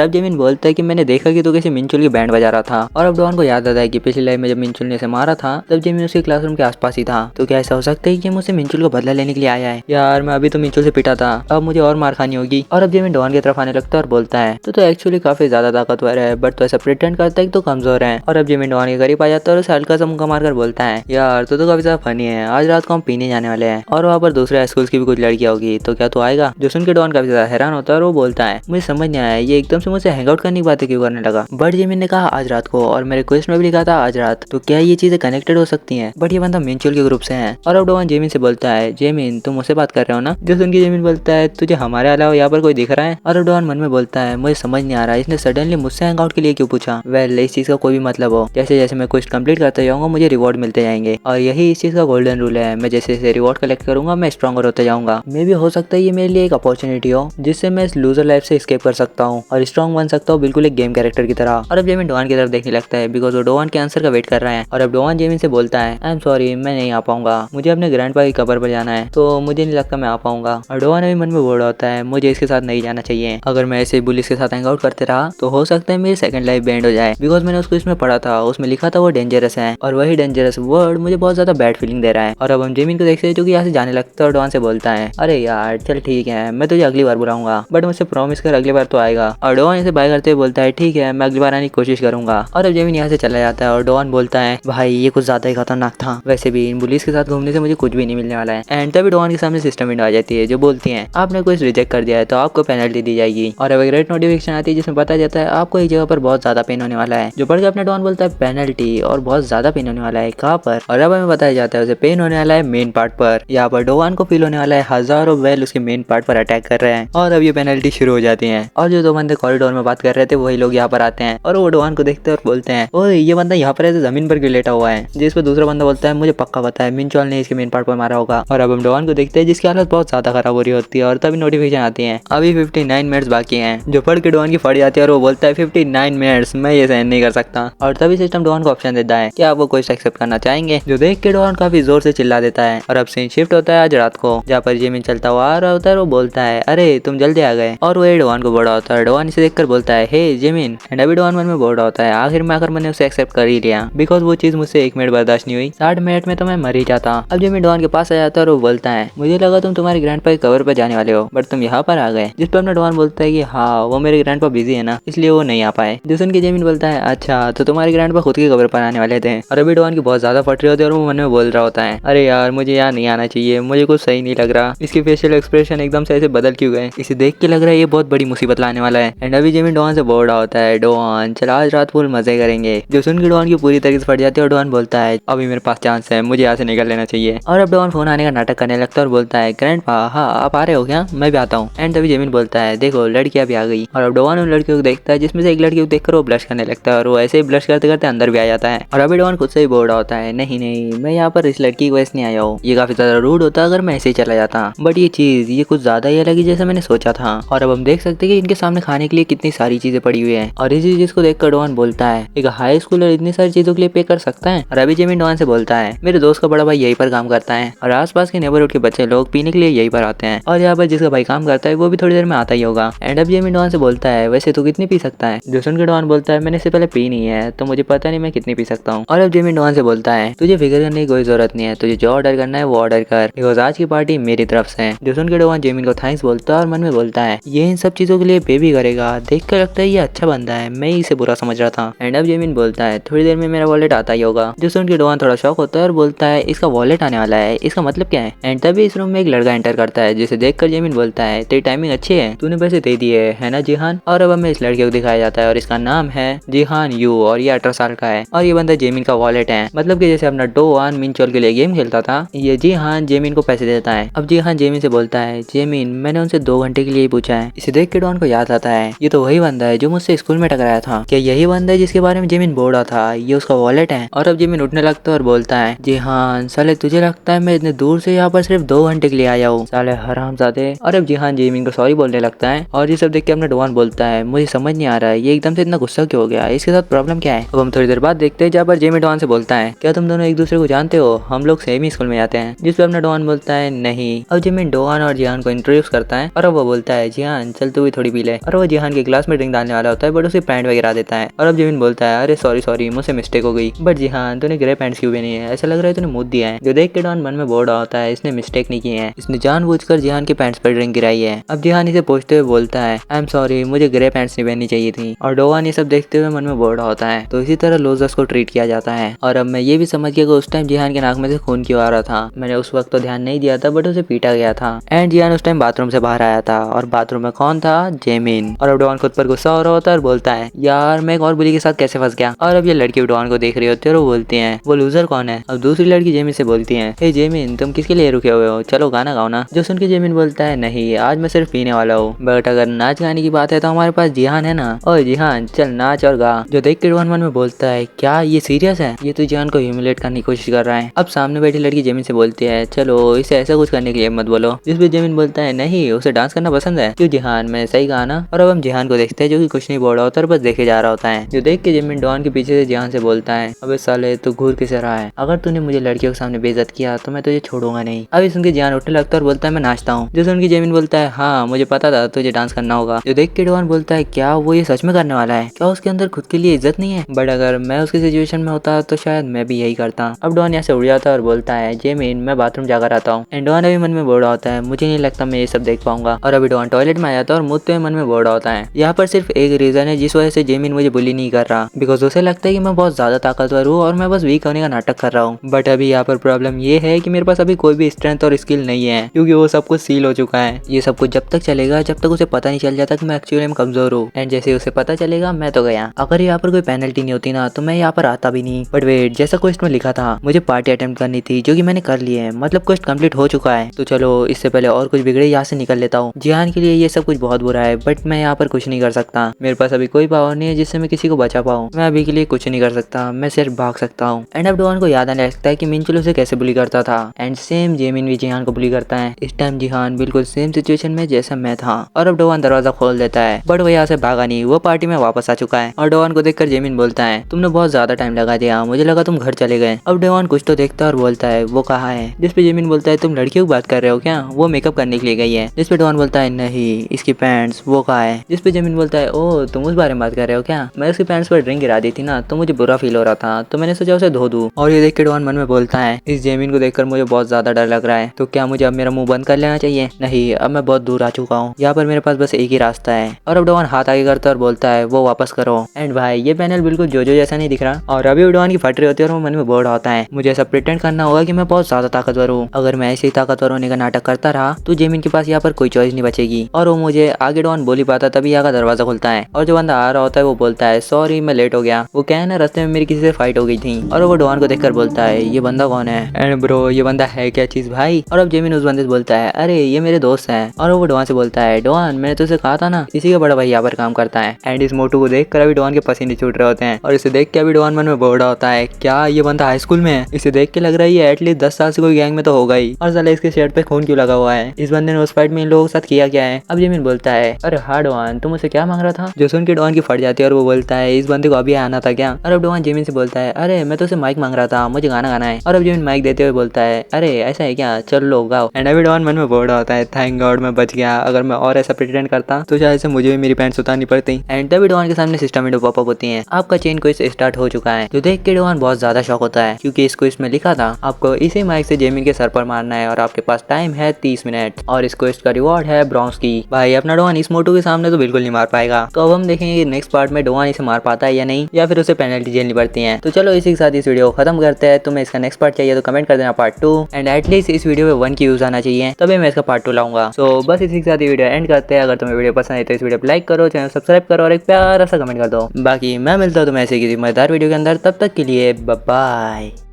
अब जेमिन बोलता है कि मैंने देखा कि तू किसी मिनचुल की बैंड बजा रहा था। और अब डॉन को याद आता है कि पिछली लाइफ में जब मिनचुल ने इसे मारा था तब जेमिन उसके क्लासरूम के आसपास ही था। तो क्या ऐसा हो सकता है कि मुझसे मिनचुल को बदला लेने के लिए आया है। यार मैं अभी तो मिनचुल से पिटा था, अब मुझे और मार खानी होगी। और अब जेमिन डॉन की तरफ आने लगता है और बोलता है तो एक्चुअली काफी ज्यादा ताकतवर है, बट तो ऐसा प्रिटेंड करता है कि तो कमजोर है। और अब जेमिन डॉन के करीब आ जाता है और उसे हल्का सा मुक्का मारकर बोलता है यार तो काफी ज्यादा फनी है, आज रात को हम पीने जाने वाले हैं और वहाँ पर दूसरे स्कूल की भी कुछ लड़कियां होगी, तो क्या तू आएगा। जो सुन के डॉन काफी ज्यादा हैरान होता है और वो बोलता है मुझे समझ नहीं आया ये एकदम से मुझसे हैंग आउट करने की बातें क्यों करने लगा। बट जेमिन ने कहा आज रात को और मेरे क्वेश्चन में भी लिखा था आज रात, तो क्या ये चीजें कनेक्टेड हो सकती हैं। बट ये बंदा मिनचुल के ग्रुप से है। और अब डॉन जेमिन से बोलता है जेमिन तुम मुझसे बात कर रहे हो ना। जो सुन के जेमिन बोलता है तुझे हमारे अलावा यहाँ पर कोई दिख रहा है। और अब डॉन मन में बोलता है मुझे समझ नहीं आ रहा इसने सडनली मुझसे हैंग आउट के लिए क्यों पूछा। वेल इस चीज का कोई भी मतलब हो, जैसे जैसे मैं क्वेश्चन कंप्लीट करता जाऊंगा मुझे रिवॉर्ड मिलते जाएंगे और यही इस चीज का गोल्डन रूल है। मैं जैसे जैसे रिवॉर्ड कलेक्ट करूंगा मैं स्ट्रॉन्गर होता जाऊंगा। मे भी हो सकता है ये मेरे लिए एक अपॉर्चुनिटी हो जिससे मैं इस लूजर लाइफ से एस्केप कर सकता हूँ और स्ट्रॉन्ग बन सकता हूँ बिल्कुल एक गेम कैरेक्टर की तरह। और अब जेमिन डॉन की तरफ देखने लगता है बिकॉज वो डॉन के आंसर का वेट कर रहा है। और अब डॉन जेमिन से बोलता है आई एम सॉरी मैं नहीं आ पाऊंगा, मुझे अपने ग्रैंडपा की कब्र पर जाना है, तो मुझे नहीं लगता मैं आ पाऊंगा। और डॉन अभी मन में बोल रहा होता है मुझे इसके साथ नहीं जाना चाहिए, अगर मैं ऐसे बुलिस के साथ हैंग आउट करते रहा तो हो सकता है मेरी सेकंड लाइफ बैंड हो जाए बिकॉज मैंने उसको इसमें पढ़ा था, उसमें लिखा था वो डेंजरस है और वही डेंजरस वर्ड मुझे बहुत ज्यादा बैड फीलिंग दे रहा है। और अब हम जेमिन को देखते हैं जो कि यहाँ से जाने लगता है और डॉन से बोलता है अरे यार चल ठीक है मैं तुझे अगली बार बुलाऊंगा, बट मुझसे प्रॉमिस कर अगली बार तो आएगा। और डॉन इसे बाय करते हुए बोलता है ठीक है मैं अगली बार आने की कोशिश करूंगा। और अब जेमिन यहाँ से चला जाता है और डॉन बोलता है भाई ये कुछ ज्यादा ही खतरनाक था, वैसे भी इन पुलिस के साथ घूमने से मुझे कुछ भी नहीं मिलने वाला है। एंड तभी डॉन के सामने सिस्टम विंडो आ जाती है जो बोलती है आपने कुछ रिजेक्ट कर दिया है तो आपको पेनल्टी दी जाएगी। और अब एक रेड नोटिफिकेशन आती है जिसमें बताया जाता है आपको एक जगह पर बहुत ज्यादा पेन होने वाला है। जो पढ़ के अपने डॉन बोलता है पेनल्टी और बहुत ज्यादा पेन होने वाला है कहाँ पर। और अब हमें बताया जाता है उसे पेन होने वाला है मेन पार्ट पर। यहाँ पर डोवान को फील होने वाला है हजारों वेल उसके मेन पार्ट पर अटैक कर रहे हैं और अब ये पेनल्टी शुरू हो जाती है। और जो दो बंदे कॉरिडोर में बात कर रहे थे वही लोग यहाँ पर आते हैं और वो डोवान को देखते हैं और बोलते हैं ओए ये बंदा यहाँ पर ऐसे जमीन पर क्यों लेटा हुआ है। जिस पर दूसरा बंदा बोलता है मुझे पक्का पता है मिनचुल ने इसके मेन पार्ट पर मारा होगा। और अब हम डोवान को देखते हैं जिसकी हालत बहुत ज्यादा खराब हो रही होती है और तभी नोटिफिकेशन आती है अभी 59 मिनट्स बाकी हैं। जो पढ़ के डोवान की फट जाती है और वो बोलता है 59 मिनट्स मैं ये सहन नहीं कर सकता। और तभी सिस्टम डोवान को ऑप्शन देता है कि आप वो क्वेश्चन एक्सेप्ट करना चाहेंगे। जो देख के डोवान काफी जोर से चिल्ला देता है। और अब सीन शिफ्ट होता है आज रात को जहाँ पर जेमिन चलता हुआ आ रहा होता है। वो बोलता है अरे तुम जल्दी आ गए और वो डोवान को बोला होता है। डोवान इसे देखकर बोलता है हे जेमिन। एंड अभी डोवान मन में बोल रहा होता है आखिर में आकर मैंने उसे एक्सेप्ट कर ही लिया बिकॉज वो चीज मुझसे 1 मिनट बर्दाश्त नहीं हुई, 60 मिनट में तो मैं मर ही जाता। अब जेमिन डोवान के पास आ जाता है और वो बोलता है मुझे लगा तुम तुम्हारे ग्रैंडपा की कवर पर जाने वाले हो बट तुम यहाँ पर आ गए। जिस पर अपना डोवान बोलता है कि हाँ वो मेरे ग्रैंडपा बिजी है ना इसलिए वो नहीं आ पाए। जो सुन के जेमिन बोलता है अच्छा तो तुम्हारे ग्रैंडपा खुद की कवर पर आने वाले थे। और अभी डोवान की बहुत ज्यादा फट रही होती है और वो मन में बोल रहा होता है अरे यार मुझे यहाँ नहीं आना चाहिए, मुझे कुछ सही नहीं लग रहा, इसके फेशियल एक्सप्रेशन एकदम से ऐसे बदल क्यों गए, इसे देख के लग रहा है ये बहुत बड़ी मुसीबत लाने वाला है। एंड अभी जेमिन डोवान से बोल रहा होता है डोवान चल आज रात फुल मजे करेंगे। जो सुन के डोवान की पूरी तरीके से फट जाती है और डोवान बोलता है अभी मेरे पास चांस है, मुझे यहाँ से निकल लेना चाहिए। और अब डोवान फोन आने का नाटक करने लगता है और बोलता है ग्रैंडपा हाँ आप आ रहे हो क्या, मैं भी आता हूँ। एंड तभी जेमिन बोलता है देखो लड़कियां भी आ गई। और अब डोवान उन लड़कियों को देखता है जिसमें से एक लड़की को देखकर वो ब्लश करने लगता है और वो ऐसे ही ब्लश करते करते अंदर भी आ जाता है। और अभी डोवान खुद से ही बोल रहा होता है नहीं नहीं मैं यहाँ पर इस लड़की की वजह से नहीं आया हूँ, ये काफी ज्यादा रूड होता अगर मैं ऐसे ही चला जाता, बट ये चीज ये कुछ ज्यादा ही अलग ही जैसा मैंने सोचा था। और अब हम देख सकते हैं कि इनके सामने खाने के लिए कितनी सारी चीजें पड़ी हुई है और इसी चीज को देखकर डोवान बोलता है एक हाई स्कूलर इतनी सारी चीजों के लिए पे कर सकता है। और अभी जेमिन डोवान से बोलता है मेरे दोस्त का बड़ा भाई यहीं पर काम करता है और आसपास के नेबरहुड के बच्चे लोग पीने के लिए यहीं पर आते हैं और यहाँ पर जिसका भाई काम करता है वो भी थोड़ी देर में आता ही होगा। एंड अब जेमिन डोवान से बोलता है वैसे तू कितनी पी सकता है। जो सुन के डोवान बोलता है मैंने इससे पहले पी नहीं है तो मुझे पता नहीं मैं कितनी पी सकता हूँ। और अब जेमिन डोवान से बोलता है तुझे फिक्र करने की कोई जरूरत नहीं है, तुझे जो ऑर्डर करना है वो ऑर्डर कर बिकॉज आज की पार्टी मेरी तरफ से है। जो सुन के डोवान जेमिन को थैंक्स बोलता है और मन में बोलता है ये इन सब चीजों के लिए पे भी करेगा, देख कर लगता है ये अच्छा बंदा है, मैं इसे बुरा समझ रहा था। एंड अब जेमिन बोलता है थोड़ी देर में मेरा वॉलेट आता ही होगा। जो सुन के डोवान थोड़ा शॉक होता है और बोलता है इसका वॉलेट आने वाला है, इसका मतलब क्या है। एंड तभी इस रूम में एक लड़का एंटर करता है जिसे देखकर जेमिन बोलता है तेरी टाइमिंग अच्छी है, तूने पैसे दे दिए है ना जिहान। और अब हमें इस लड़के को दिखाया जाता है और इसका नाम है जिहान यू और ये 18 साल का है और ये बंदा जेमिन का वॉलेट है। मतलब कि जैसे अपना डोवान मिनचुल के लिए गेम खेलता था ये जिहान जेमिन को पैसे देता है। अब जिहान जेमिन से बोलता है जेमिन मैंने उनसे 2 घंटे के लिए पूछा है। इसे देख के डॉन को याद आता है ये तो वही बंदा है जो मुझसे स्कूल में टकराया था, क्या यही बंदा है जिसके बारे में जेमिन बोल रहा था ये उसका वॉलेट है। और अब जेमिन उठने लगता है और बोलता है जिहान साले तुझे लगता है मैं इतने दूर से यहाँ पर सिर्फ 2 घंटे के लिए आया हूँ, साले हरामजादे। और अब जिहान जेमिन को सॉरी बोलने लगता है और ये सब देख के अपना डोवान बोलता है मुझे समझ नहीं आ रहा है ये एकदम से इतना गुस्सा क्यों हो गया, इसके साथ प्रॉब्लम क्या है। अब हम थोड़ी देर बाद देखते हैं जहाँ पर जेमिन डोवान से बोलता है क्या तुम दोनों एक दूसरे को जानते हो, हम लोग सेम ही स्कूल में जाते हैं। जिस पर अपना डोवान बोलता है नहीं। अब जिमिन डोहान और जिहान को इंट्रोड्यूस करता है और अब वो बोलता है जिहान चल तू भी थोड़ी पी ले। और वो जिहान के ग्लास में ड्रिंक डालने वाला होता है बट उसे पैंट वगैरह देता है। और अब जिमिन बोलता है अरे सॉरी मुझसे मिस्टेक हो गई। बट जिहान तूने ग्रे पैंट्स क्यों पहनी है, ऐसा लग रहा है तूने मुंह दिया है। जो देख के डॉन मन में बोल रहा होता है इसने मिस्टेक नहीं की है, इसने जानबूझकर जिहान के पैंट्स पर ड्रिंक गिराई है। अब जिहान इसे पूछते हुए बोलता है आई एम सॉरी मुझे ग्रे पैंट्स नहीं पहननी चाहिए थी। और डोहान ये सब देखते हुए मन में बोल रहा होता है। तो इसी तरह लूजर्स को ट्रीट किया जाता है। और अब मैं ये भी समझ गया कि उस टाइम जिहान के नाक में से खून क्यों आ रहा था। मैंने उस वक्त तो ध्यान नहीं दिया था बट उसे पीटा गया था। एंड जिहान उस टाइम बाथरूम से बाहर आया था और बाथरूम में कौन था, जेमिन। और अब डॉन खुद पर गुस्सा हो रहा होता है और बोलता है यार मैं एक और बुली के साथ कैसे फंस गया। और अब ये लड़की डॉन को देख रही होती है और वो बोलती है वो लूजर कौन है। अब दूसरी लड़की जेमिन से बोलती है हे जेमिन तुम किसके लिए रुके हुए हो, चलो गाना गाओ ना। जो सुन के जेमिन बोलता है नहीं आज मैं सिर्फ पीने वाला हूँ, बट अगर नाच गाने की बात है तो हमारे पास जिहान है ना। और जिहान चल नाच और गा। जो देख के डॉन मन में बोलता है क्या ये सीरियस है, ये तो जिहान को ह्यूमिलेट करने की कोशिश कर रहा है। अब सामने बैठी लड़की जेमिन से बोलती है चलो इसे ऐसा कुछ करने के लिए मत बोलो। जिस पे जेमिन बोलता है नहीं उसे डांस करना पसंद है। क्यों जिहान मैं सही कहा ना। और अब हम जिहान को देखते हैं जो कि कुछ नहीं बोल रहा होता और बस देखे जा रहा होता है। जो देख के जेमिन डॉन के पीछे से जिहान से बोलता है अबे साले तू घूर किसे रहा है, अगर तूने मुझे लड़कियों के सामने बेइज्जत किया तो मैं तुझे छोड़ूंगा नहीं। अभी सुन के जिहान उठने लगता है और बोलता है मैं नाचता हूँ। जो सुन के जेमिन बोलता है हाँ मुझे पता था तुझे डांस करना होगा। जो देख के डॉन बोलता है क्या वो ये सच में करने वाला है, क्या उसके अंदर खुद के लिए इज्जत नहीं है। बट अगर मैं उसकी सिचुएशन में होता तो शायद मैं भी यही करता। अब डॉन यहाँ से उड़ जाता है और बोलता है जेमिन मैं बाथरूम जाकर आता हूँ। एंड डॉन अभी मन में बोल रहा होता है मुझे नहीं लगता मैं ये सब देख पाऊंगा। और अभी डॉन टॉयलेट में आ जाता है और मुझसे मन में बोल रहा होता है यहाँ पर सिर्फ एक रीजन है जिस वजह से जेमिन मुझे बुली नहीं कर रहा, बिकॉज उसे लगता है कि मैं बहुत ज्यादा ताकतवर हूँ और मैं बस वीक होने का नाटक कर रहा हूँ। बट अभी यहाँ पर प्रॉब्लम ये है कि मेरे पास अभी कोई भी स्ट्रेंथ और स्किल नहीं है क्योंकि वो सब कुछ सील हो चुका है। ये सब कुछ जब तक चलेगा जब तक उसे पता नहीं चल जाता कि मैं एक्चुअली में कमजोर हूँ। एंड जैसे उसे पता चलेगा मैं तो गया। अगर यहाँ पर कोई पेनल्टी नहीं होती ना तो मैं यहाँ पर आता भी नहीं। बट वेट जैसा क्वेस्ट में लिखा था मुझे पार्टी अटेम्प्ट करनी थी जो कि मैंने कर ली है, मतलब क्वेस्ट कंप्लीट हो चुका है। तो चलो इससे पहले और कुछ बिगड़े यहाँ से निकल लेता हूँ। जिहान के लिए ये सब कुछ बहुत बुरा है बट मैं यहाँ पर कुछ नहीं कर सकता। मेरे पास अभी कोई पावर नहीं है जिससे मैं किसी को बचा पाऊँ। मैं अभी के लिए कुछ नहीं कर सकता, मैं सिर्फ भाग सकता हूँ। एंड अब डॉन को याद आने लगता है कि मिंचुल उसे कैसे बुली करता था। एंड सेम जेमिन भी जिहान को बुली करता है। इस टाइम जिहान बिल्कुल सेम सिचुएशन में जैसा मैं था। और अब डॉन दरवाजा खोल देता है बट वो यहाँ से भागा नहीं, वो पार्टी में वापस आ चुका है। और डॉन को देखकर जेमिन बोलता है तुमने बहुत ज्यादा टाइम लगा दिया, मुझे लगा तुम घर चले गए। अब डॉन कुछ तो देखता है और बोलता है वो कहाँ है। जिस पे जेमिन बोलता है तुम लड़कियों की बात कर रहे हो क्या, वो मेकअप करने के लिए गई है। जिस पे डॉन बोलता है नहीं इसकी पैंट्स वो कहाँ है। जिस पे जेमिन बोलता है ओ तुम उस बारे में बात कर रहे हो क्या, मैं उसकी पैंट्स पर ड्रिंक गिरा दी थी ना तो मुझे बुरा फील हो रहा था तो मैंने सोचा उसे धो दूं। और ये देख के डॉन मन में बोलता है इस जेमिन को देखकर मुझे बहुत ज्यादा डर लग रहा है, तो क्या मुझे अब मेरा मुंह बंद कर लेना चाहिए। नहीं अब मैं बहुत दूर आ चुका हूँ, यहाँ पर मेरे पास बस एक ही रास्ता है। और अब डॉन हाथ आगे करता है और बोलता है वो वापस करो। एंड भाई ये पैनल बिल्कुल जोजो जैसा नहीं दिख रहा। और अभी डॉन की फट रही होती है और वो मन में बोल रहा होता है मुझे ऐसा प्रिटेंड करना होगा कि मैं बहुत ज्यादा ताकतवर हूँ। अगर मैं ऐसे ही ताकतवर होने का नाटक करता रहा तो जेमिन के पास यहाँ पर कोई चॉइस नहीं बचेगी और वो मुझे आगे डॉन बोल ही पाता। तभी यहाँ का दरवाजा खुलता है और जो बंदा आ रहा होता है वो बोलता है सॉरी मैं लेट हो गया, वो क्या है ना रास्ते में मेरी किसी से फाइट हो गई थी। और वो डॉन को देखकर बोलता है ये बंदा कौन है। एंड ब्रो ये बंदा है क्या चीज भाई। और अब जेमिन उस बंदे से बोलता है अरे ये मेरे दोस्त हैं। और वो डॉन से बोलता है डॉन मैंने तुझसे कहा था ना इसी का बड़ा भाई यहाँ पर काम करता है। एंड इस मोटू को देख कर अभी डॉन के पसीने छूट रहे होते हैं और इसे देख के अभी डॉन मन में बोल रहा होता है क्या ये बंदा हाई स्कूल में है, इसे देख के लग रहा है ये एटलीस्ट 10 साल से कोई गैंग में तो होगा ही। और साला इसके शर्ट पे खून क्यों लगा हुआ है, इस बंदे ने उस फाइट में इन लोगों के साथ किया क्या है। अब जेमिन बोलता है अरे हाँ डॉन तुम मुझसे क्या मांग रहा था। जो सुन के डॉन की फट जाती है और वो बोलता है इस बंदे को अभी आना था क्या। और अब डॉन जेमिन से बोलता है अरे मैं तो उसे माइक मांग रहा था, मुझे गाना गाना है। और अब जेमिन माइक देते हुए बोलता है अरे ऐसा है क्या, चल लो गाओ। एंड अभी डॉन मन में बोल रहा होता है थैंक गॉड मैं बच गया, अगर मैं और ऐसा प्रिटेंड करता तो शायद से मुझे भी मेरी पैंट्स उतारनी पड़ती। एंड तभी डॉन के सामने सिस्टम विंडो पॉपअप होती है। आपका चेन क्विज स्टार्ट हो चुका है। जो देख के डॉन बहुत ज्यादा शॉक होता है क्योंकि इस क्विज में लिखा था आपको इसी माइक से जेमिन के सर पर मारना है और आपके पास टाइम है 30 मिनट और इस क्विज का रिवॉर्ड है ब्रॉन्ज की। भाई अपना डॉन इस मोटू के सामने तो बिल्कुल नहीं मार पाएगा। तो अब हम देखेंगे नेक्स्ट पार्ट में डॉन इसे मार पाता है या नहीं, या फिर उसे पेनल्टी झेलनी पड़ती है। तो चलो इसी के साथ इस वीडियो को खत्म करते हैं। तुम्हें इसका नेक्स्ट पार्ट चाहिए तो कमेंट कर देना पार्ट 2 एंड एटलीस्ट इस वीडियो में 1 की व्यूज आना चाहिए तभी मैं इसका पार्ट 2 लाऊंगा। सो बस इसी के साथ ये वीडियो एंड करते हैं। अगर तुम्हें वीडियो पसंद है तो इस वीडियो को लाइक करो, चैनल सब्सक्राइब करो और एक प्यारा सा कमेंट कर दो। बाकी मैं मिलता हूँ तुम्हें ऐसे किसी मजेदार वीडियो के अंदर, तब तक के लिए बाय बाय।